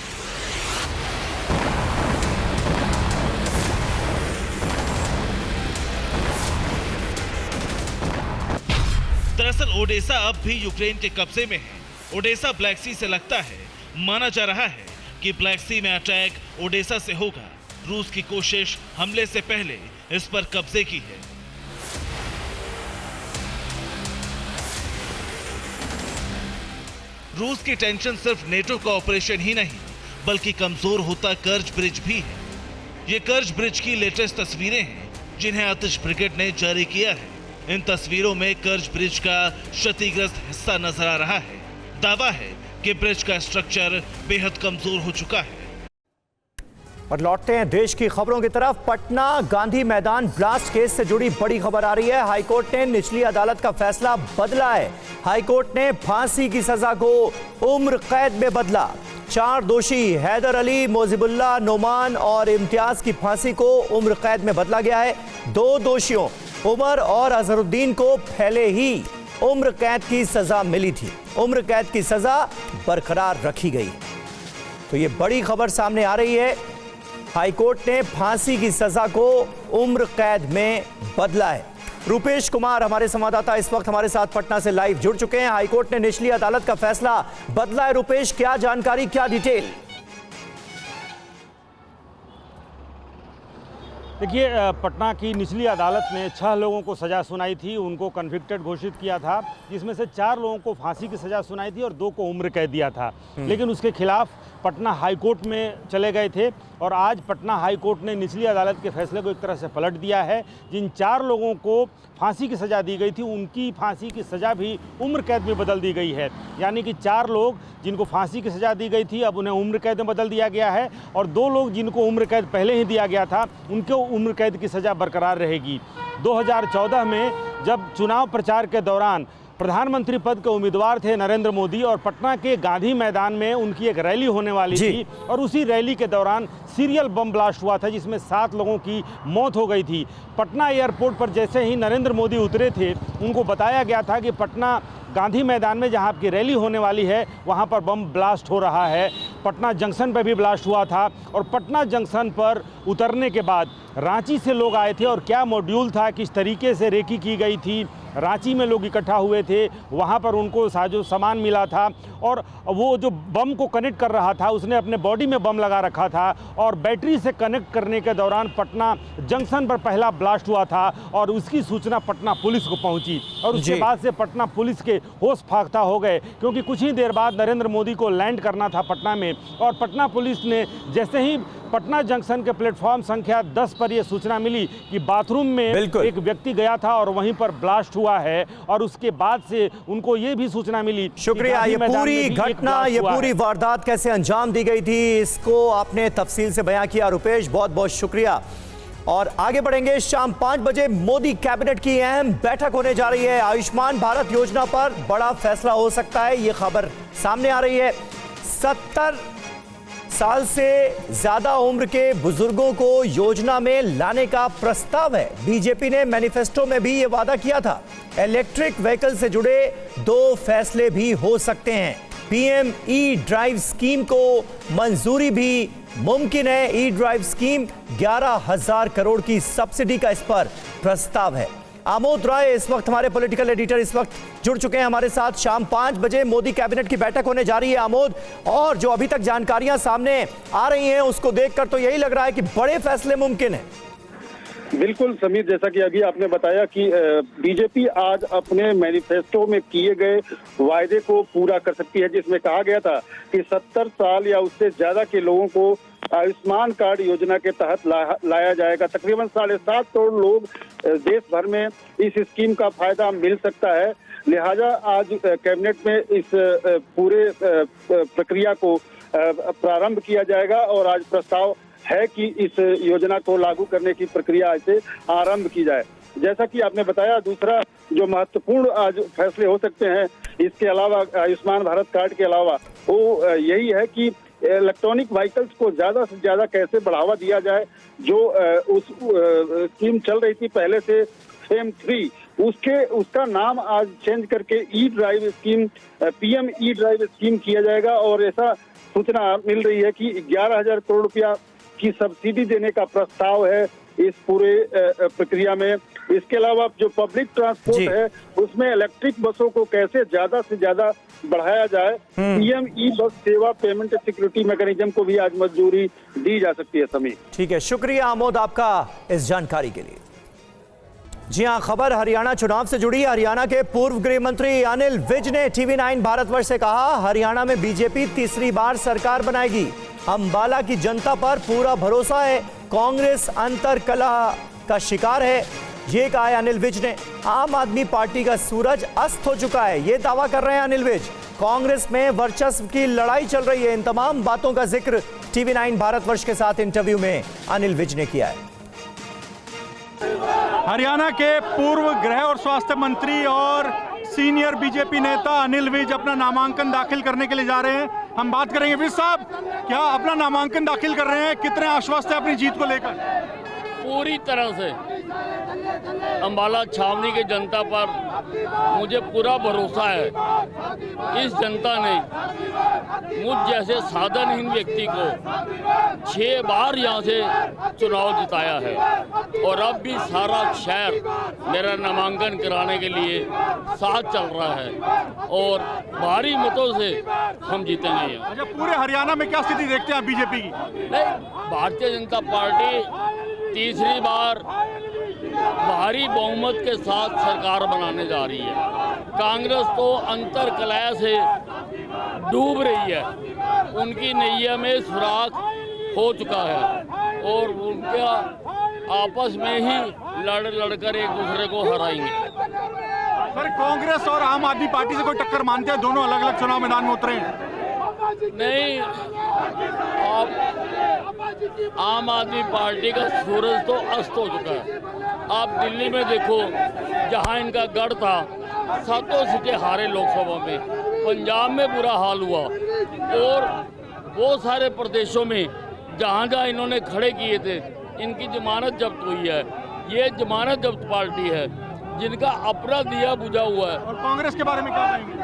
दरअसल ओडेसा अब भी यूक्रेन के कब्जे में है। ओडेसा ब्लैक सी से लगता है। माना जा रहा है कि ब्लैक सी में अटैक ओडेसा से होगा। रूस की कोशिश हमले से पहले इस पर कब्जे की है। रूस की टेंशन सिर्फ नेटो का ऑपरेशन ही नहीं, बल्कि कमजोर होता कर्ज ब्रिज भी है। ये कर्ज ब्रिज की लेटेस्ट तस्वीरें हैं, जिन्हें आतिश ब्रिगेड ने जारी किया है। इन तस्वीरों में कर्ज ब्रिज का क्षतिग्रस्त हिस्सा नजर आ रहा है। दावा है कि ब्रिज का स्ट्रक्चर बेहद कमजोर हो चुका है। और लौटते हैं देश की खबरों की तरफ। पटना गांधी मैदान ब्लास्ट केस से जुड़ी बड़ी खबर आ रही है। हाईकोर्ट ने निचली अदालत का फैसला बदला है। हाईकोर्ट ने फांसी की सजा को उम्र कैद में बदला। 4 दोषी हैदर अली, मोजिबुल्लाह, नोमान और इम्तियाज की फांसी को उम्र कैद में बदला गया है। 2 दोषियों उमर और अजहरुद्दीन को पहले ही उम्र कैद की सजा मिली थी। उम्र कैद की सजा बरकरार रखी गई। तो ये बड़ी खबर सामने आ रही है। हाईकोर्ट ने फांसी की सजा को उम्र कैद में बदला है। रूपेश कुमार हमारे संवाददाता इस वक्त हमारे साथ पटना से लाइव जुड़ चुके हैं। हाईकोर्ट ने निचली अदालत का फैसला बदला है। रूपेश, क्या जानकारी, क्या डिटेल? देखिए, पटना की निचली अदालत ने 6 लोगों को सज़ा सुनाई थी, उनको कन्विक्टेड घोषित किया था, जिसमें से 4 लोगों को फांसी की सज़ा सुनाई थी और 2 को उम्र कैद दिया था। लेकिन उसके खिलाफ पटना हाई कोर्ट में चले गए थे और आज पटना हाई कोर्ट ने निचली अदालत के फैसले को एक तरह से पलट दिया है। जिन 4 लोगों को फांसी की सज़ा दी गई थी, उनकी फांसी की सज़ा भी उम्र कैद में बदल दी गई है। यानी कि 4 लोग जिनको फांसी की सज़ा दी गई थी, अब उन्हें उम्र कैद में बदल दिया गया है और 2 लोग जिनको उम्र कैद पहले ही दिया गया था, उनको उम्र कैद की सज़ा बरकरार रहेगी। 2014 में जब चुनाव प्रचार के दौरान प्रधानमंत्री पद के उम्मीदवार थे नरेंद्र मोदी और पटना के गांधी मैदान में उनकी एक रैली होने वाली थी और उसी रैली के दौरान सीरियल बम ब्लास्ट हुआ था, जिसमें 7 लोगों की मौत हो गई थी। पटना एयरपोर्ट पर जैसे ही नरेंद्र मोदी उतरे थे, उनको बताया गया था कि पटना गांधी मैदान में जहां आपकी रैली होने वाली है, वहां पर बम ब्लास्ट हो रहा है। पटना जंक्शन पर भी ब्लास्ट हुआ था और पटना जंक्शन पर उतरने के बाद रांची से लोग आए थे और क्या मॉड्यूल था, किस तरीके से रेकी की गई थी, रांची में लोग इकट्ठा हुए थे, वहाँ पर उनको साजो सामान मिला था और वो जो बम को कनेक्ट कर रहा था, उसने अपने बॉडी में बम लगा रखा था और बैटरी से कनेक्ट करने के दौरान पटना जंक्शन पर पहला ब्लास्ट हुआ था और उसकी सूचना पटना पुलिस को पहुंची और उसके बाद से पटना पुलिस के होश फाख्ता हो गए, क्योंकि कुछ ही देर बाद नरेंद्र मोदी को लैंड करना था पटना में और पटना पुलिस ने जैसे ही पटना जंक्शन के प्लेटफॉर्म संख्या 10 पर यह सूचना मिली कि बाथरूम में एक व्यक्ति गया था और वहीं पर ब्लास्ट हुआ है और उसके बाद से उनको ये भी सूचना मिली। शुक्रिया। ये पूरी घटना, ये पूरी वारदात कैसे अंजाम दी गई थी, इसको आपने तफसील से बयां किया रुपेश, बहुत बहुत शुक्रिया। और आगे बढ़ेंगे, शाम 5 बजे मोदी कैबिनेट की अहम बैठक होने जा रही है। आयुष्मान भारत योजना पर बड़ा फैसला हो सकता है, ये खबर सामने आ रही है। 70 साल से ज्यादा उम्र के बुजुर्गों को योजना में लाने का प्रस्ताव है। बीजेपी ने मैनिफेस्टो में भी ये वादा किया था। इलेक्ट्रिक व्हीकल से जुड़े 2 फैसले भी हो सकते हैं। पीएम ई ड्राइव स्कीम को मंजूरी भी मुमकिन है। ई ड्राइव स्कीम 11,000 करोड़ की सब्सिडी का इस पर प्रस्ताव है। आमोद राय इस वक्त हमारे पॉलिटिकल एडिटर इस वक्त जुड़ चुके हैं हमारे साथ। शाम 5 बजे मोदी कैबिनेट की बैठक होने जा रही है आमोद, और जो अभी तक जानकारियां सामने आ रही हैं उसको देखकर तो यही लग रहा है कि बड़े फैसले मुमकिन है। बिल्कुल समीर, जैसा कि अभी आपने बताया कि बीजेपी आज अपने मैनिफेस्टो में किए गए वायदे को पूरा कर सकती है, जिसमें कहा गया था कि 70 साल या उससे ज्यादा के लोगों को आयुष्मान कार्ड योजना के तहत लाया जाएगा। तकरीबन 7.5 करोड़ लोग देश भर में इस स्कीम का फायदा मिल सकता है। लिहाजा आज कैबिनेट में इस पूरे प्रक्रिया को प्रारंभ किया जाएगा और आज प्रस्ताव है कि इस योजना को लागू करने की प्रक्रिया से आरंभ की जाए। जैसा कि आपने बताया, दूसरा जो महत्वपूर्ण आज फैसले हो सकते हैं इसके अलावा, आयुष्मान भारत कार्ड के अलावा, वो यही है कि इलेक्ट्रॉनिक व्हीकल्स को ज्यादा से ज्यादा कैसे बढ़ावा दिया जाए। जो उस स्कीम चल रही थी पहले से फेम 3, उसका नाम आज चेंज करके E drive scheme, PM E drive scheme किया जाएगा और ऐसा सूचना मिल रही है कि 11,000 करोड़ रुपया की सब्सिडी देने का प्रस्ताव है इस पूरे प्रक्रिया में। इसके अलावा जो पब्लिक ट्रांसपोर्ट है उसमें इलेक्ट्रिक बसों को कैसे ज्यादा से ज्यादा बढ़ाया जाए, पीएम ई बस सेवा पेमेंट सिक्योरिटी मैकेनिज्म को भी आज मंजूरी दी जा सकती है। समीर, ठीक है, शुक्रिया आमोद आपका इस जानकारी के लिए। जी हां, खबर हरियाणा चुनाव से जुड़ी। हरियाणा के पूर्व गृह मंत्री अनिल विज ने TV9 भारतवर्ष से कहा, हरियाणा में बीजेपी तीसरी बार सरकार बनाएगी। अंबाला की जनता पर पूरा भरोसा है, कांग्रेस अंतरकलह का शिकार है, ये कहा है अनिल विज ने। आम आदमी पार्टी का सूरज अस्त हो चुका है, ये दावा कर रहे हैं अनिल विज। कांग्रेस में वर्चस्व की लड़ाई चल रही है। इन तमाम बातों का जिक्र TV9 भारतवर्ष के साथ इंटरव्यू में अनिल विज ने किया है। हरियाणा के पूर्व गृह और स्वास्थ्य मंत्री और सीनियर बीजेपी नेता अनिल विज अपना नामांकन दाखिल करने के लिए जा रहे हैं। हम बात करेंगे। विज साहब, क्या अपना नामांकन दाखिल कर रहे हैं, कितने आश्वस्त हैं अपनी जीत को लेकर? पूरी तरह से अंबाला छावनी की जनता पर मुझे पूरा भरोसा है। इस जनता ने मुझ जैसे साधनहीन व्यक्ति को 6 बार यहाँ से चुनाव जिताया है और अब भी सारा शहर मेरा नामांकन कराने के लिए साथ चल रहा है और भारी मतों से हम जीतेंगे। अच्छा, पूरे हरियाणा में क्या स्थिति देखते हैं बीजेपी की? नहीं, भारतीय जनता पार्टी तीसरी बार भारी बहुमत के साथ सरकार बनाने जा रही है। कांग्रेस तो अंतर कलह से डूब रही है, उनकी नैया में सुराख हो चुका है और उनका आपस में ही लड़कर एक दूसरे को हराएंगे। सर, कांग्रेस और आम आदमी पार्टी से कोई टक्कर मानते हैं? दोनों अलग अलग चुनाव मैदान में उतरे हैं। नहीं, आम आदमी पार्टी का सूरज तो अस्त हो चुका है। आप दिल्ली में देखो, जहां इनका गढ़ था, 7 सीटें हारे लोकसभा में। पंजाब में बुरा हाल हुआ और वो सारे प्रदेशों में जहां जहां इन्होंने खड़े किए थे, इनकी जमानत जब्त हुई है। ये जमानत जब्त पार्टी है जिनका अपना दिया बुझा हुआ है। और कांग्रेस के बारे में क्या कहेंगे?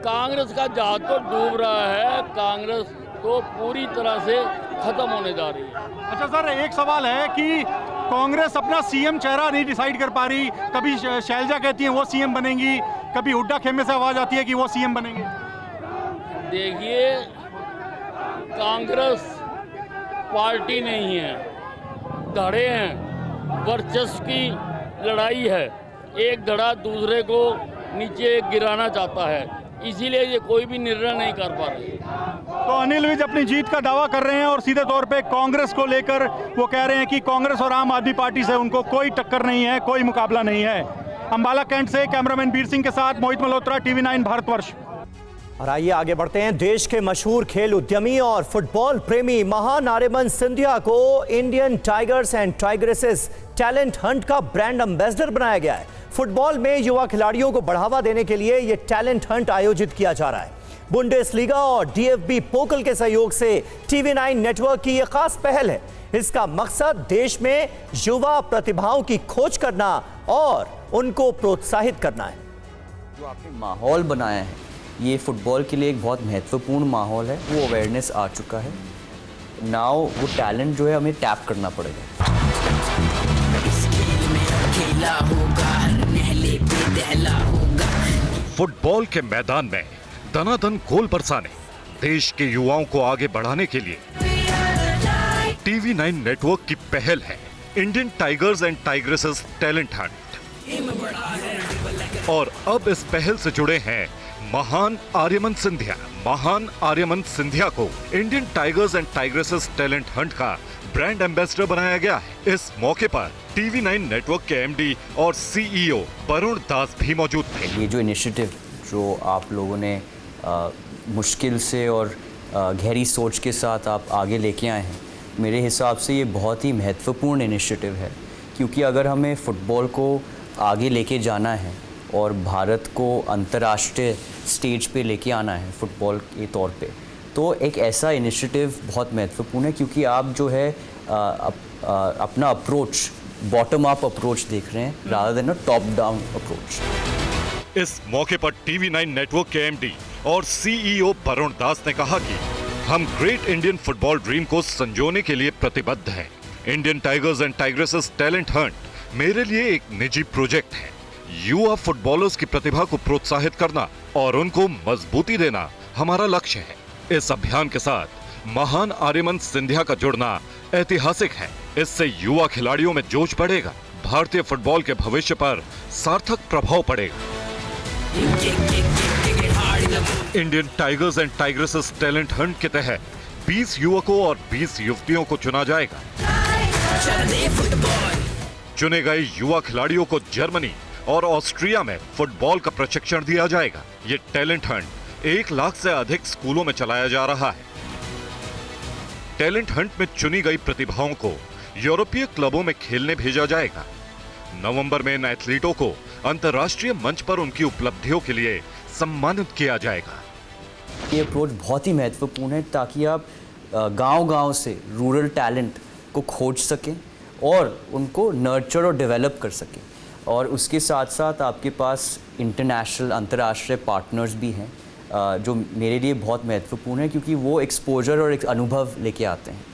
कांग्रेस का जहाज तो डूब रहा है, कांग्रेस तो पूरी तरह से खत्म होने जा रही है। अच्छा सर, एक सवाल है कि कांग्रेस अपना सीएम चेहरा नहीं डिसाइड कर पा रही। कभी शैलजा कहती हैं वो सीएम बनेंगी, कभी हुड्डा खेमे से आवाज आती है कि वो सीएम बनेंगे। देखिए, कांग्रेस पार्टी नहीं है, धड़े हैं, वर्चस्व की लड़ाई है। एक धड़ा दूसरे को नीचे गिराना चाहता है, इसीलिए ये कोई भी निर्णय नहीं कर पा रहे। तो अनिल विज अपनी जीत का दावा कर रहे हैं और सीधे तौर पे कांग्रेस को लेकर वो कह रहे हैं कि कांग्रेस और आम आदमी पार्टी से उनको कोई टक्कर नहीं है, कोई मुकाबला नहीं है। अंबाला कैंट से कैमरामैन वीर सिंह के साथ मोहित मल्होत्रा, TV9 भारतवर्ष। और आइए आगे बढ़ते हैं। देश के मशहूर खेल उद्यमी और फुटबॉल प्रेमी महान आर्यमन सिंधिया को Indian tigers and tigresses talent hunt का ब्रांड एम्बेसडर बनाया गया है। फुटबॉल में युवा खिलाड़ियों को बढ़ावा देने के लिए यह टैलेंट हंट आयोजित किया जा रहा है। बुंडेसलीगा और DFB पोकल के सहयोग से TV9 नेटवर्क की यह खास पहल है। इसका मकसद देश में युवा प्रतिभाओं की खोज करना और उनको प्रोत्साहित करना है। जो आपने माहौल बनाया है, ये फुटबॉल के लिए एक बहुत महत्वपूर्ण माहौल है। वो अवेयरनेस आ चुका है। नाउ वो टैलेंट जो है हमें टैप करना पड़ेगा। फुटबॉल के मैदान में दनादन गोल बरसाने देश के युवाओं को आगे बढ़ाने के लिए TV9 नेटवर्क की पहल है Indian tigers and tigresses talent hunt. और अब इस पहल से जुड़े हैं महान आर्यमन सिंधिया। महान आर्यमन सिंधिया को Indian tigers and tigresses talent hunt का ब्रांड एम्बेसडर बनाया गया है। इस मौके पर TV9 नेटवर्क के MD और CEO वरुण दास भी मौजूद थे। ये जो इनिशिएटिव जो आप लोगों ने मुश्किल से और गहरी सोच के साथ आप आगे लेके आए हैं, मेरे हिसाब से ये बहुत ही महत्वपूर्ण इनिशिएटिव है। क्योंकि अगर हमें फुटबॉल को आगे लेके जाना है और भारत को अंतर्राष्ट्रीय स्टेज पे लेके आना है फुटबॉल के तौर पे, तो एक ऐसा इनिशिएटिव बहुत महत्वपूर्ण है। क्योंकि आप जो है अपना अप्रोच बॉटम अप अप्रोच देख रहे हैं रादर देन अ टॉप डाउन अप्रोच। इस मौके पर TV9 नेटवर्क के MD और CEO वरुण दास ने कहा कि हम ग्रेट इंडियन फुटबॉल ड्रीम को संजोने के लिए प्रतिबद्ध हैं। Indian tigers and tigresses talent hunt मेरे लिए एक निजी प्रोजेक्ट है। युवा फुटबॉलर्स की प्रतिभा को प्रोत्साहित करना और उनको मजबूती देना हमारा लक्ष्य है। इस अभियान के साथ महान आर्यमन सिंधिया का जुड़ना ऐतिहासिक है। इससे युवा खिलाड़ियों में जोश बढ़ेगा, भारतीय फुटबॉल के भविष्य पर सार्थक प्रभाव पड़ेगा। Indian tigers and tigresses talent hunt के तहत 20 युवकों और 20 युवतियों को चुना जाएगा। चुने गए युवा खिलाड़ियों को जर्मनी और ऑस्ट्रिया में फुटबॉल का प्रशिक्षण दिया जाएगा। ये टैलेंट हंट 1 लाख से अधिक स्कूलों में चलाया जा रहा है। टैलेंट हंट में चुनी गई प्रतिभाओं को यूरोपीय क्लबों में खेलने भेजा जाएगा। नवंबर में इन एथलीटों को अंतर्राष्ट्रीय मंच पर उनकी उपलब्धियों के लिए सम्मानित किया जाएगा। ये अप्रोच बहुत ही महत्वपूर्ण है ताकि आप गांव-गांव से रूरल टैलेंट को खोज सकें और उनको नर्चर और डेवलप कर सकें। और उसके साथ साथ आपके पास इंटरनेशनल अंतर्राष्ट्रीय पार्टनर्स भी हैं जो मेरे लिए बहुत महत्वपूर्ण है क्योंकि वो एक्सपोजर और एक अनुभव लेके आते हैं।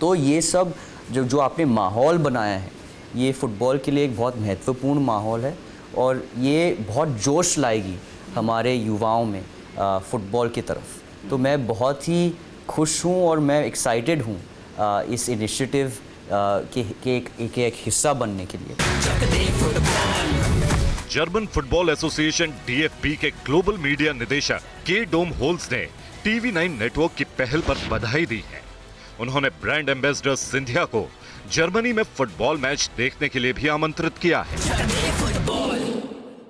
तो ये सब जो आपने माहौल बनाया है, ये फ़ुटबॉल के लिए एक बहुत महत्वपूर्ण माहौल है और ये बहुत जोश लाएगी हमारे युवाओं में फ़ुटबॉल की तरफ। तो मैं बहुत ही खुश हूँ और मैं एक्साइटेड हूँ इस इनिशिएटिव के एक हिस्सा बनने के लिए। जर्मन फुटबॉल एसोसिएशन DFB के ग्लोबल मीडिया निदेशक के डोम होल्स ने TV9 नेटवर्क की पहल पर बधाई दी है। उन्होंने ब्रांड एम्बेसडर सिंधिया को जर्मनी में फुटबॉल मैच देखने के लिए भी आमंत्रित किया है।